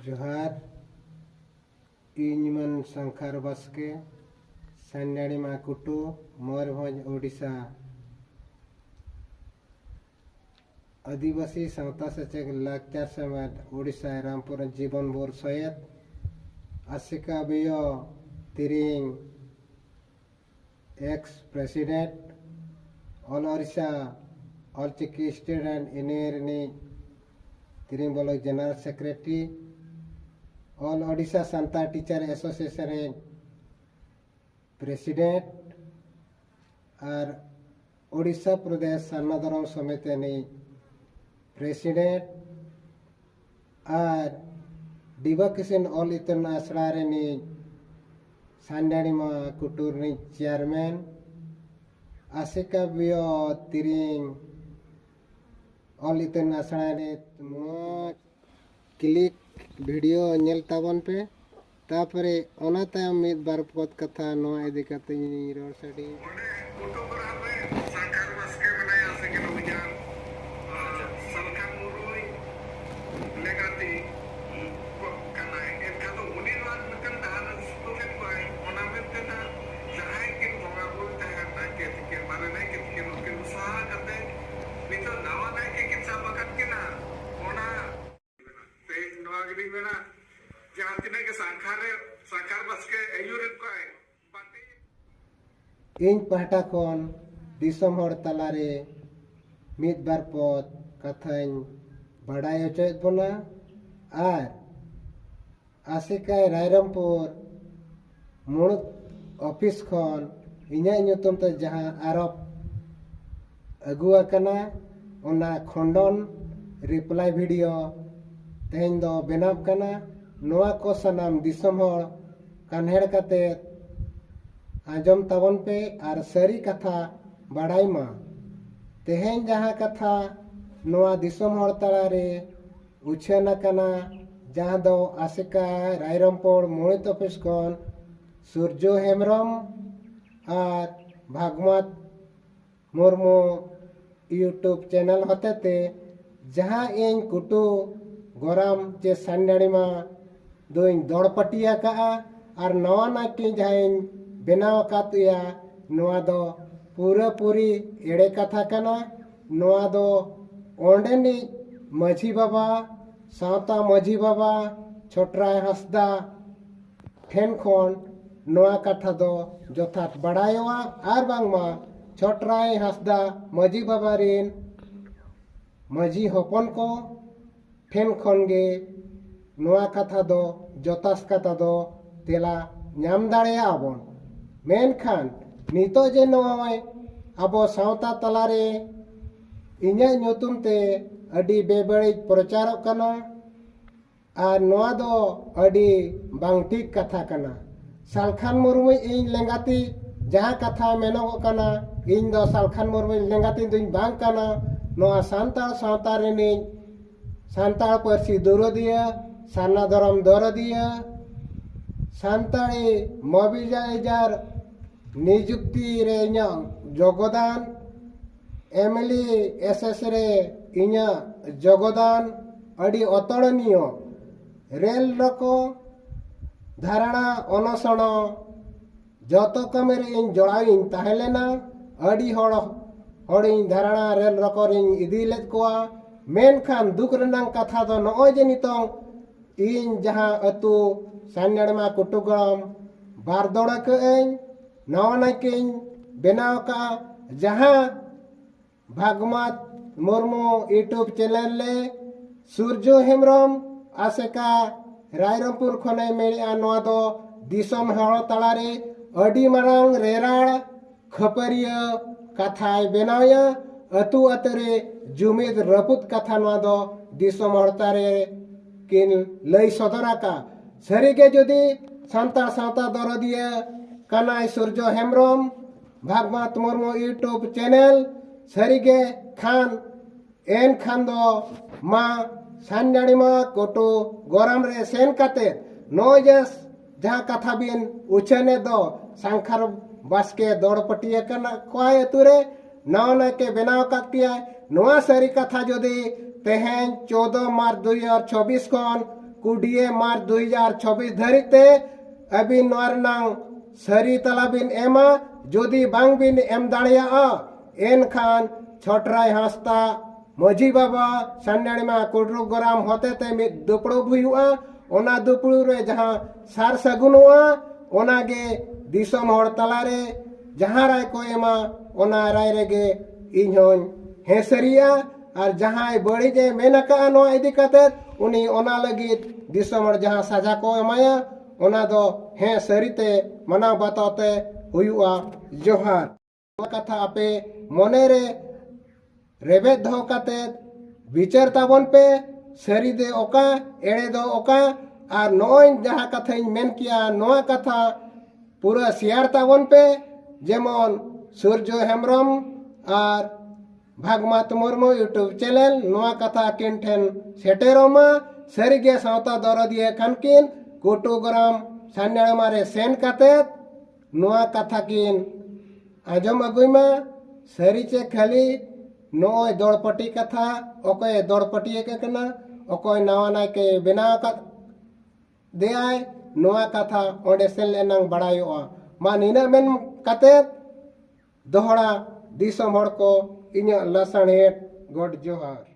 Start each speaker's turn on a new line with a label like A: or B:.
A: जोहार इनमन शंकर बसके सान्याड़ीमा कुटू मयूरभंज ओडिशा आदिवासी सावता सेचेक लाकचार समाज ओडिशा रामपुर जीवन बोर सयत आसिका बियो Tiring ex president all Odisha Ol Chiki student इनेरनी Tiring block general secretary all Odisha सांता टीचर एसोसिएशन प्रेसिडेंट और ओडिशा प्रदेश सान्नाधरम समिति प्रेसिडेंट और डिवोकेशन ऑल इतन आसड़ा सान्याड़ीमा कुटूर चेयरमैन आसिका बियो तिरिंग ऑल इतन आसड़ा क्लिक वीडियो नेल ताबन पे तापरे ओना तायम मिद बार पद कथा नोआ इदी कते रोड साडी इन पहटा खन दिसम हर तलारे मिद बार पद कथाñ बाडाय होचोयत बोना और आसिकाय रायरमपुर मुणुत ऑफिस खन इन्या ᱧᱩᱛᱩᱢ ते जहां आरोप अगुआ कना ओना खंडन रिप्लाई वीडियो तेहन दो बेनाव कना नोआ को सनाम दिसम हर कान्हेड़ कते आजम ताबन पे और सारी कथा बाड़ाई मा तेहन जहाँ कथा नोआ दिसम हर तलारे उछाना कना जहाँ दो आसिका रायरमपुर मुणित ऑफिस खन सूर्यो हेम्ब्रम और भागवत मुर्मू यूट्यूब चैनल होते ते जहाँ इन कुटू गोराम जे सान्याड़ीमा दोइन दौड़पटिया का और नवा नाकी जहाँ बेनाव कातुया नोआ दो पूरा पूरी एड़े कथा कना नोआ दो ओंडेनी माझी बाबा सावता माझी बाबा छोटराय हंसदा ठेन खन नोआ कथा दो जथात बाड़ायोआ और बांगमा छोटराय हंसदा माझी बाबा रेन माझी हपन को ठेन खन गे नोआ कथा दो जतास कथा दो तेला नाम दाड़ेया आबन मेनखान नितो जे नोय आबो सावता तलारे इन्या ᱧᱩᱛᱩᱢ ते अडी बेबड़ी प्रचार कना और नोआ दो अडी बांग ठीक कथा कना सालखान मुर्मू इन लेंगाती जहाँ कथा मेनो कना इन दो सालखान मुर्मू लेंगाती दुई बांग कना नोआ सांताल सावता रेनी सांताल परसी दरदिया सान्ना धरम दरदिया सांताली मोबिलाइजार निजुक्ति रे जोगदान एमएलए एसएस रे इन्या जोगदान अड़ी अतड़नीय रेल रको धारणा अनसण जतो कमेरे इन जोड़ाइन ताहेलेना अड़ी हड़िन धारणा रेल रको रिन इदी लेद कोआ मेनखान दुख रनांग कथा दो नय जे नितों इन जहां अतु सान्याड़ीमा कुटुगम बार दौड़ा कईं नवा नाकिन बेनाव का जहां भागवत मुर्मू यूट्यूब चैनल ले सूर्यो हेम्ब्रम आसेका रायरमपुर खने मेड़िया नोआ दो दिसम हड़ तलारे अडी मारांग रेराड़ खपरिया कथाय बेनावया अतु अतरे जुमिद रपुत कथा नोआ दो दिसम हड़ तारे किन लई सदरा का सरीगे जदि सांता सावता दरदिया कनाय सूर्यो हेम्ब्रम भागवत मुर्मू यूट्यूब चैनल सरीगे खान एन खान दो मा सान्याड़ीमा कोटो गोराम रे सेन काते नोजस जहाँ कथा बिन उछने दो सांखार बास्के दौड़पटिया कना कोय तुरे नौना के बेनाव काटिया नोआ सारी कथा जदि तेहेन 14 मार्च 2024 खन 20 मार्च 2024 धरिते अबिन नोरनांग सरी तलाबिन एमा जोदी बांग बिन एम दाड़िया एनखान छोटराय हांसदा मजी बाबा सान्याणीमा कुडरू गराम होते ते मिद दुपड़ो हुआ ओना दुपड़ू रे जहां सार सगुनोआ ओनागे दिसम होड़ तलारे जहां राय को एमा ओना राय रेगे इन्हों हेसरिया और जहां बड़ी जे मेनका नो इदी कते उनी ओना लगी दिसम होड़ जहां साजा को एमाया ओना दो हे सरीते मना बताते हुआ जोहार कथा आपे मोने रे रेबे दो कते विचार ताबन पे सरी दे ओका एड़े दो ओका और नोय जहां कथा मेन किया नोआ कथा पूरा शेयर ताबन पे जेमन सूर्य हेम्ब्रम और भागमात मुर्मू यूट्यूब चैनल नोआ कथा किन ठेन सेटेरोमा सरीगे सावता दरदिए खानकिन कोटोग्राम सान्याल मारे सेन काते नोआ कथा किन आजम अगुमा सरी चे खाली नोय दौड़पटी कथा ओकोय दौड़पटी के कना ओकोय नावा नाय के बेनाव का देआय नोआ कथा ओडे सेन लेनांग बड़ायोआ मा निना मेन काते दोहड़ा दिसम हड़ को इन्या लसण हेट गॉड जोहार।